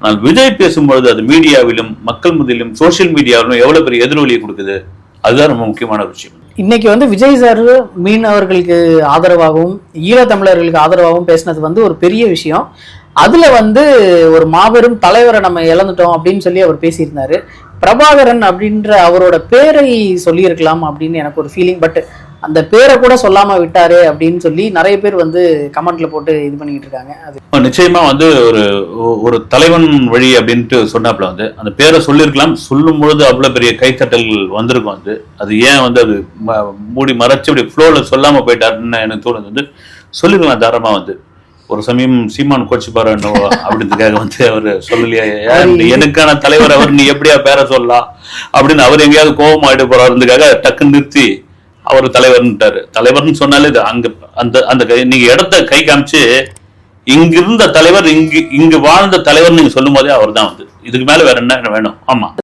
ஆனால் விஜய் பேசும்பொழுது அது மீடியாவிலும் மக்கள் மத்தியிலும் சோசியல் மீடியாவிலும் எவ்வளவு பெரிய எதிரொலியை கொடுக்குது, அதுதான் ரொம்ப முக்கியமான விஷயம். இன்னைக்கு வந்து விஜய் சார் மீனவர்களுக்கு ஆதரவாகவும் ஈழத்தமிழர்களுக்கு ஆதரவாகவும் பேசினது ஒரு பெரிய விஷயம். அதுல ஒரு மாபெரும் தலைவரை நம்ம இழந்துட்டோம் அப்படின்னு சொல்லி அவர் பேசியிருந்தாரு. பிரபாகரன் அப்படின்ற அவரோட பேரை சொல்லியிருக்கலாம் அப்படின்னு எனக்கு ஒரு ஃபீலிங். பட் அந்த பேரை கூட சொல்லாம விட்டாரு அப்படின்னு சொல்லி நிறைய பேர் கமெண்ட்ல போட்டு இது பண்ணிட்டு இருக்காங்க. அது நிச்சயமா ஒரு தலைவன் வழி அப்படின்ட்டு சொன்னாப்புல அந்த பேரை சொல்லியிருக்கலாம். சொல்லும் பொழுது அவ்வளவு பெரிய கைத்தட்டல்கள் வந்திருக்கும். அது ஏன் அது மூடி மறைச்சு அப்படி ஃப்ளோல சொல்லாம போயிட்டாருன்னு எனக்கு தோணுது. சொல்லிருக்கலாம் தாராளமா. ஒரு சமயம் சீமான் கோச்சு பாரு அப்படின்றதுக்காக அவர் சொல்லலையா, எனக்கான தலைவர் அவர், நீ எப்படியா பேர சொல்லலாம் அப்படின்னு அவர் எங்கேயாவது கோபம் ஆயிட்டு போறாருக்காக டக்குன்னு நிறுத்தி அவர் தலைவர்ன்ட்டாரு. தலைவர்னு சொன்னாலே அங்க அந்த நீங்க இடத்த கை காமிச்சு இங்க இருந்த தலைவர் இங்கு வாழ்ந்த தலைவர் நீங்க சொல்லும் போதே அவர் தான் இதுக்கு மேல வேற என்ன வேணும். ஆமா.